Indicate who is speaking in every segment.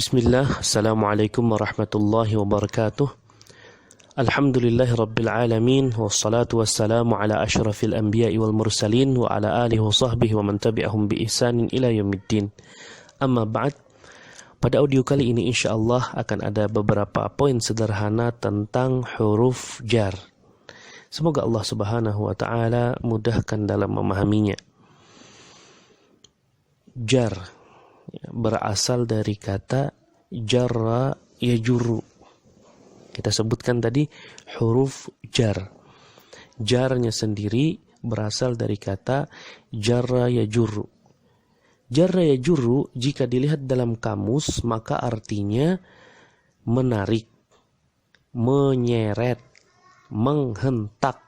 Speaker 1: Bismillah, Assalamualaikum warahmatullahi wabarakatuh. Alhamdulillahi rabbil alamin, wassalatu wassalamu ala ashrafil anbiya'i wal mursalin wa ala alihi wa sahbihi wa man tabi'ahum bi ihsanin ila yaumiddin. Amma ba'd. Pada audio kali ini insyaallah akan ada beberapa poin sederhana tentang huruf jar. Semoga Allah Subhanahu wa taala mudahkan dalam memahaminya. Jar berasal dari kata jarra yajurru. Kita sebutkan tadi huruf jar. Jarnya sendiri berasal dari kata jarra yajurru. Jarra yajurru jika dilihat dalam kamus maka artinya menarik, menyeret, menghentak,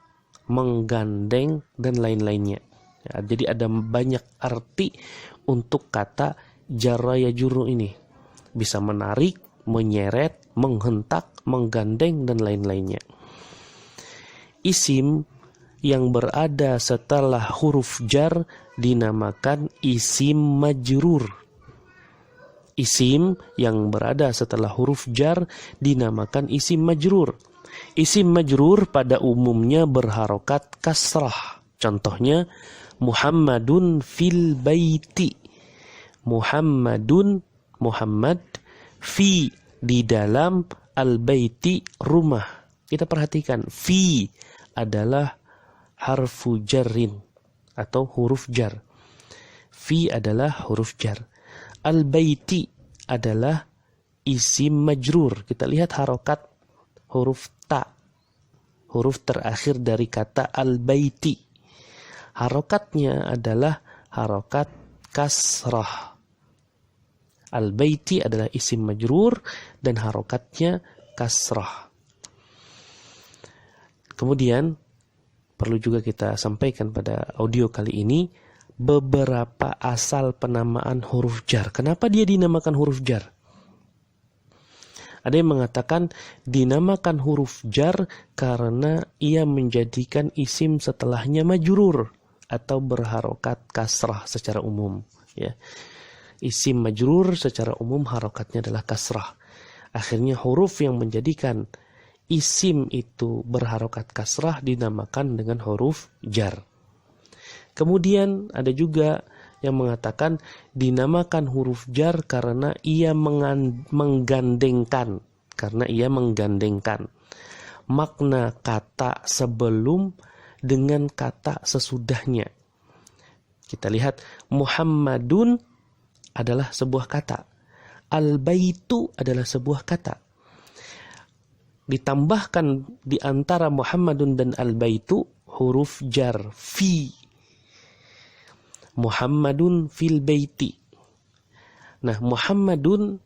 Speaker 1: menggandeng dan lain-lainnya. Ya, jadi ada banyak arti untuk kata jarra yajurru ini. Bisa menarik, menyeret, menghentak, menggandeng dan lain-lainnya. Isim yang berada setelah huruf jar dinamakan isim majrur. Isim yang berada setelah huruf jar dinamakan isim majrur. Isim majrur pada umumnya berharokat kasrah. Contohnya Muhammadun fil baiti. Muhammadun, Muhammad, fi, di dalam, al-baiti, rumah. Kita perhatikan, fi adalah harfu jarrin atau huruf jar. Fi adalah huruf jar. Al-baiti adalah isim majrur. Kita lihat harokat huruf ta. Huruf terakhir dari kata al-baiti. Harokatnya adalah harokat kasrah. Al-baiti adalah isim majrur dan harokatnya kasrah. Kemudian perlu juga kita sampaikan pada audio kali ini beberapa asal penamaan huruf jar. Kenapa dia dinamakan huruf jar? Ada yang mengatakan dinamakan huruf jar karena ia menjadikan isim setelahnya majrur atau berharokat kasrah secara umum. Ya. Isim majrur secara umum harokatnya adalah kasrah. Akhirnya huruf yang menjadikan isim itu berharokat kasrah dinamakan dengan huruf jar. Kemudian ada juga yang mengatakan dinamakan huruf jar karena ia menggandengkan. Karena ia menggandengkan makna kata sebelum dengan kata sesudahnya. Kita lihat Muhammadun adalah sebuah kata. Al-baitu adalah sebuah kata. Ditambahkan di antara Muhammadun dan al-baitu huruf jar fi. Muhammadun fil baiti. Nah, Muhammadun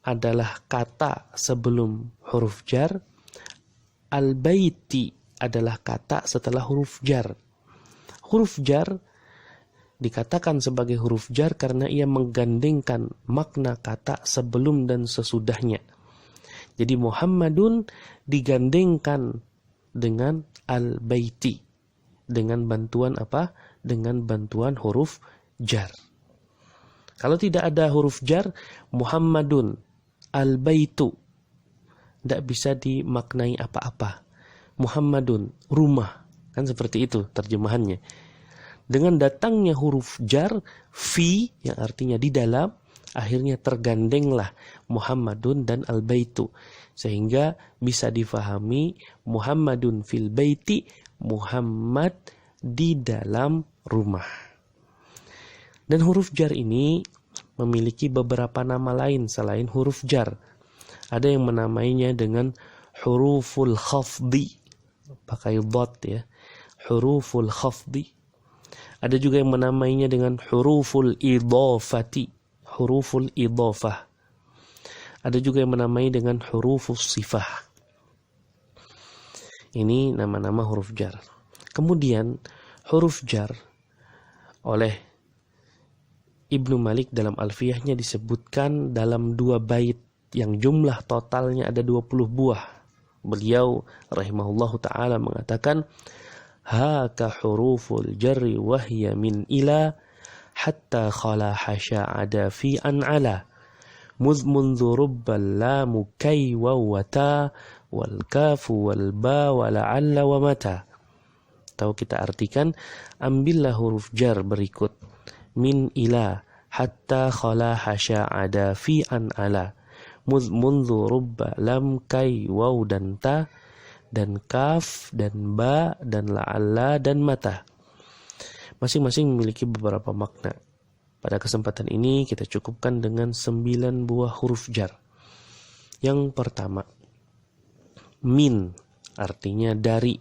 Speaker 1: adalah kata sebelum huruf jar. Al-baiti adalah kata setelah huruf jar. Huruf jar dikatakan sebagai huruf jar karena ia menggandengkan makna kata sebelum dan sesudahnya. Jadi Muhammadun digandengkan dengan al-baiti. Dengan bantuan apa? Dengan bantuan huruf jar. Kalau tidak ada huruf jar, Muhammadun, al-baitu, tidak bisa dimaknai apa-apa. Muhammadun, rumah. Kan seperti itu terjemahannya. Dengan datangnya huruf jar, fi, yang artinya di dalam, akhirnya tergandenglah Muhammadun dan al-baitu. Sehingga bisa difahami Muhammadun fil baiti, Muhammad di dalam rumah. Dan huruf jar ini memiliki beberapa nama lain selain huruf jar. Ada yang menamainya dengan huruful khafdi. Pakai dot ya. Huruful khafdi. Ada juga yang menamainya dengan huruful idhafati, huruful idhafah. Ada juga yang menamai dengan hurufus sifah. Ini nama-nama huruf jar. Kemudian huruf jar oleh Ibnu Malik dalam Alfiyahnya disebutkan dalam 2 bait yang jumlah totalnya ada 20 buah. Beliau rahimahullahu ta'ala mengatakan haka huruful jarri wahya min ila hatta khala hasya ada fi an ala Mundu rubbal lamu kai wa wata wal kafu wal ba wa la'alla wa mata. Atau kita artikan, ambillah huruf jar berikut. Min ila hatta khala hasya ada fi an ala. Mundu rubba lam kai waw dan ta dan kaf dan ba dan la'alla dan mata. Masing-masing memiliki beberapa makna. Pada kesempatan ini kita cukupkan dengan 9 buah huruf jar. Yang pertama, min artinya dari.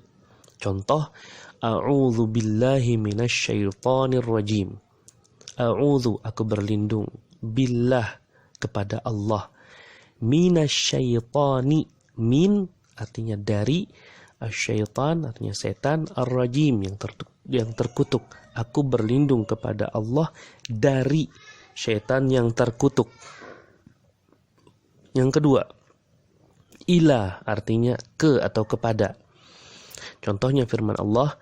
Speaker 1: Contoh, a'udzu billahi minasyaitonir rajim. A'udzu, aku berlindung, billah, kepada Allah. Minasyaitani, min artinya dari, asyaitan artinya setan, ar-rajim yang terkutuk. Aku berlindung kepada Allah dari syaitan yang terkutuk. Yang kedua, ila artinya ke atau kepada. Contohnya firman Allah,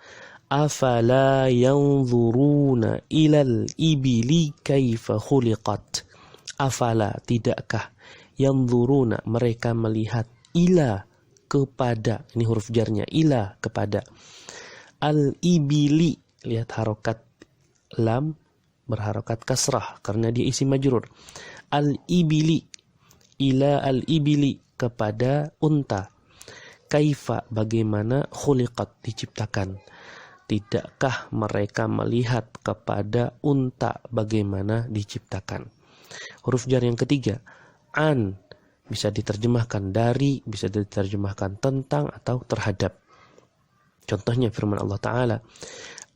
Speaker 1: afala yanzuruna ilal ibili kaifa khuliqat. Afala, tidakkah, yanzuruna, mereka melihat, ila, kepada, ini huruf jarnya, ila, kepada, al ibili, lihat harokat lam berharokat kasrah karena dia isim majrur. Al ibili, ila al ibili, kepada unta. Kaifa, bagaimana, khuliqat, diciptakan. Tidakkah mereka melihat kepada unta bagaimana diciptakan. Huruf jar yang ketiga, an, bisa diterjemahkan dari, bisa diterjemahkan tentang atau terhadap. Contohnya firman Allah Ta'ala,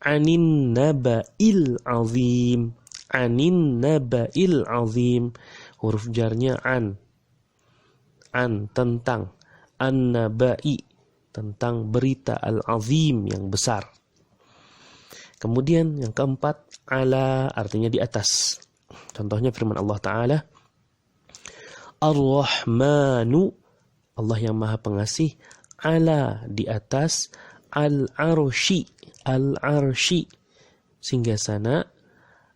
Speaker 1: anin naba'il azim. Anin naba'il azim. Huruf jarnya an, tentang, an-naba'i, tentang berita al-azim yang besar. Kemudian yang keempat, ala artinya di atas. Contohnya firman Allah Ta'ala, ar-Rahmanu, Allah yang maha pengasih, ala, di atas, al-arshi, singgasana,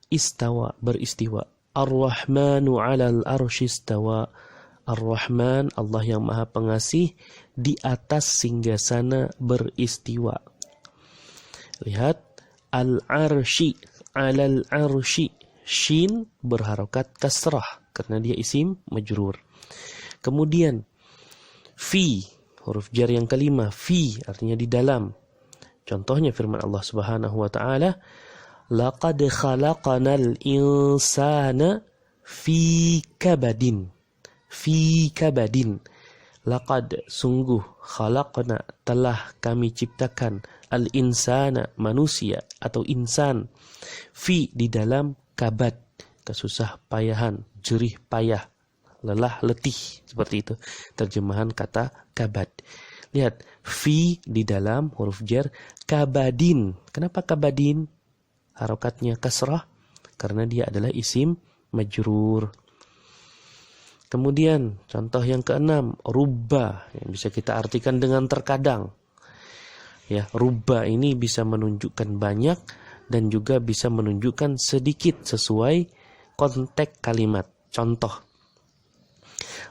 Speaker 1: istawa, beristiwa. Ar-Rahmanu ala al-arshi istawa. Ar-Rahman, Allah yang maha pengasih, di atas singgasana beristiwa. Lihat, al-arshi, alal arshi, shin berharokat kasrah karena dia isim majrur. Kemudian fi, huruf jar yang kelima, fi artinya di dalam. Contohnya firman Allah Subhanahu wa taala, laqad khalaqanal insana fi kabadin. Fi kabadin. Laqad, sungguh, khalaqna, telah kami ciptakan, al-insana, manusia atau insan, fi, di dalam, kabad, kesusah payahan, jerih payah, lelah letih, seperti itu terjemahan kata kabad. Lihat, fi di dalam, huruf jar, kabadin. Kenapa kabadin? Harokatnya kasrah karena dia adalah isim majrur. Kemudian contoh yang keenam, rubba, yang bisa kita artikan dengan terkadang. Ya, rubba ini bisa menunjukkan banyak dan juga bisa menunjukkan sedikit sesuai konteks kalimat. Contoh,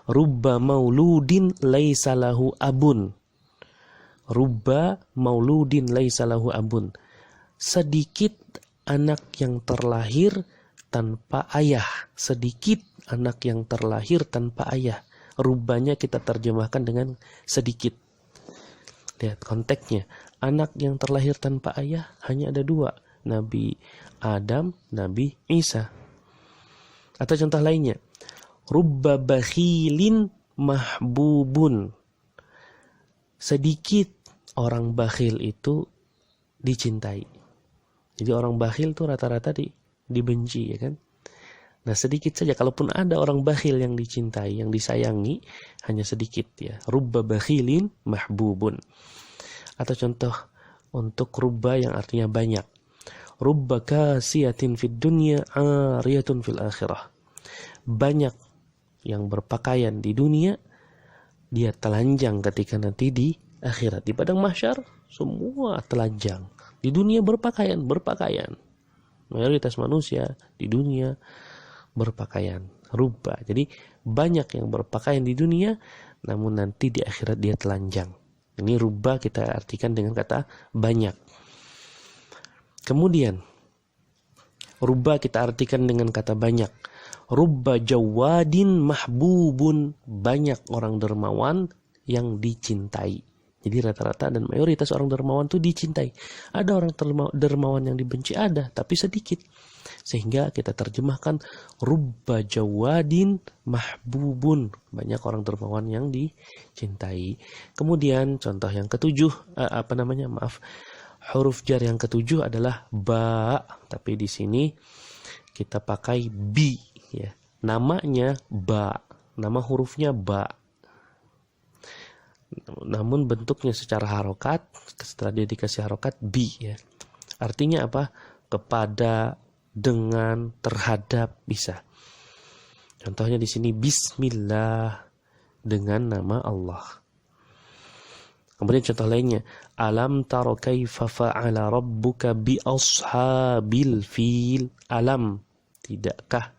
Speaker 1: rubba mauludin laisa lahu abun. Rubba mauludin laisa lahu abun. Sedikit anak yang terlahir tanpa ayah. Sedikit anak yang terlahir tanpa ayah. Rubbanya kita terjemahkan dengan sedikit. Lihat konteksnya. Anak yang terlahir tanpa ayah hanya ada 2. Nabi Adam, Nabi Isa. Atau contoh lainnya. Rubba bakhilin mahbubun. Sedikit orang bakhil itu dicintai. Jadi orang bakhil itu rata-rata dibenci, ya kan? Nah, sedikit saja, kalaupun ada orang bakhil yang dicintai, yang disayangi, hanya sedikit, ya. Rubba bakhilin mahbubun. Atau contoh untuk rubba yang artinya banyak. Rubba kasiyatin fid dunya ariyatun fil akhirah. Banyak yang berpakaian di dunia, dia telanjang ketika nanti di akhirat. Di padang mahsyar, semua telanjang. Di dunia berpakaian. Mayoritas manusia di dunia berpakaian. Rubba. Jadi banyak yang berpakaian di dunia, namun nanti di akhirat dia telanjang. Ini rubba kita artikan dengan kata banyak. Kemudian rubba kita artikan dengan kata banyak. Rubba jawadin mahbubun, banyak orang dermawan yang dicintai. Jadi rata-rata dan mayoritas orang dermawan itu dicintai. Ada orang dermawan yang dibenci, ada, tapi sedikit. Sehingga kita terjemahkan rubba jawadin mahbubun, banyak orang dermawan yang dicintai. Kemudian contoh yang ketujuh, huruf jar yang ketujuh adalah ba, tapi di sini kita pakai bi, ya. Namanya ba, nama hurufnya ba. Namun bentuknya secara harokat, setelah dia dikasih harokat bi, ya. Artinya apa? Kepada, dengan, terhadap, bisa. Contohnya di sini bismillah, dengan nama Allah. Kemudian contoh lainnya, alam taro kaifa fa'ala rabbuka bi ashabil fil. Alam, tidakkah,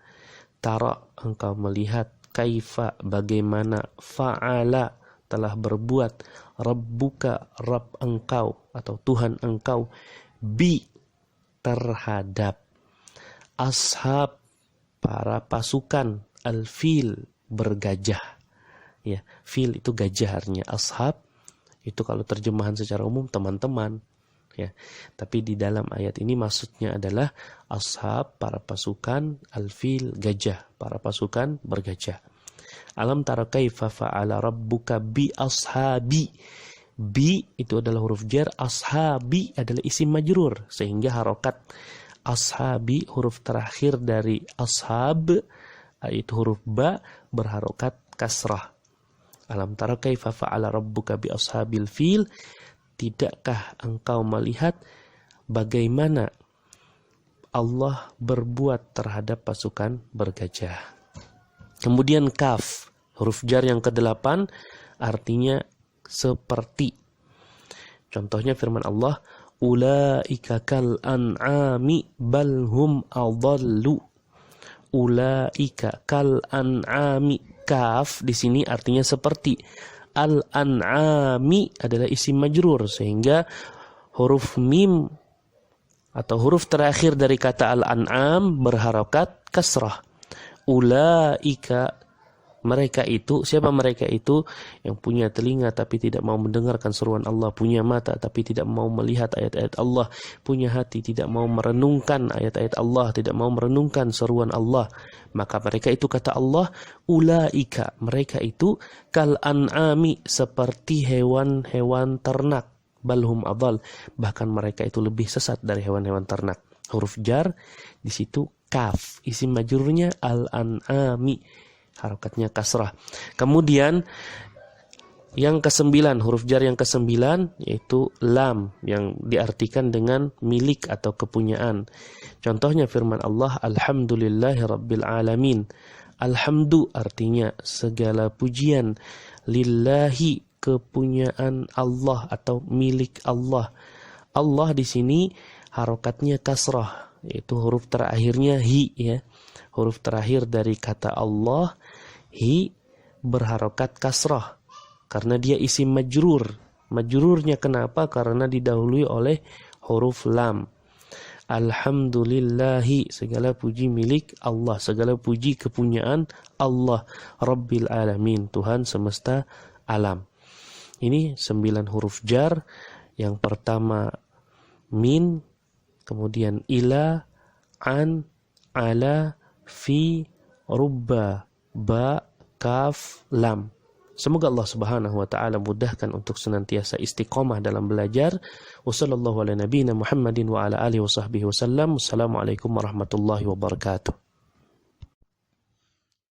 Speaker 1: tara, engkau melihat, kaifa, bagaimana, fa'ala, telah berbuat, rabbuka, Rabb engkau atau Tuhan engkau, bi, terhadap, ashab, para pasukan, al-fil, bergajah, ya. Fil itu gajah artinya, ashab itu kalau terjemahan secara umum teman-teman, ya. Tapi di dalam ayat ini maksudnya adalah ashab, para pasukan, al-fil, gajah, para pasukan bergajah. Alam tara kaifa fa'ala rabbuka bi ashabi. Bi itu adalah huruf jar, ashabi adalah isim majrur, sehingga harokat ashabi, huruf terakhir dari ashab, itu huruf ba, berharokat kasrah. Alam tara kaifa fa'ala rabbuka bi ashabil fil. Tidakkah engkau melihat bagaimana Allah berbuat terhadap pasukan bergajah. Kemudian kaf, huruf jar yang ke-8, artinya seperti. Contohnya firman Allah, ulaika kal an'ami bal hum adallu. Ulaika kal an'ami. Kaf di sini artinya seperti. Al-an'ami adalah isim majrur, sehingga huruf mim atau huruf terakhir dari kata al-an'am berharokat kasrah. Ulaika, mereka itu, siapa mereka itu? Yang punya telinga tapi tidak mau mendengarkan seruan Allah, punya mata tapi tidak mau melihat ayat-ayat Allah, punya hati tidak mau merenungkan ayat-ayat Allah, tidak mau merenungkan seruan Allah. Maka mereka itu, kata Allah, ulaika, mereka itu kal an'ami, seperti hewan-hewan ternak, balhum adal, bahkan mereka itu lebih sesat dari hewan-hewan ternak. Huruf jar di situ kaf, isim majrurnya al-an'ami, harokatnya kasrah. Kemudian yang ke-9, huruf jar yang ke-9 yaitu lam, yang diartikan dengan milik atau kepunyaan. Contohnya firman Allah, alhamdulillahi rabbil alamin. Alhamdu artinya segala pujian, lillahi, kepunyaan Allah atau milik Allah. Allah di sini harokatnya kasrah, yaitu huruf terakhirnya hi, ya. Huruf terakhir dari kata Allah, hi, berharokat kasrah karena dia isim majrur. Majrurnya kenapa? Karena didahului oleh huruf lam. Alhamdulillahi, segala puji milik Allah, segala puji kepunyaan Allah, Rabbil alamin, Tuhan semesta alam. Ini 9 huruf jar. Yang pertama min, kemudian ila, an, ala, fi, rubba, ba, kaf, lam. Semoga Allah Subhanahu wa taala mudahkan untuk senantiasa istiqomah dalam belajar. Wassallallahu ala nabiyina Muhammadin wa ala alihi wasahbihi wasallam. Wassalamualaikum warahmatullahi wabarakatuh.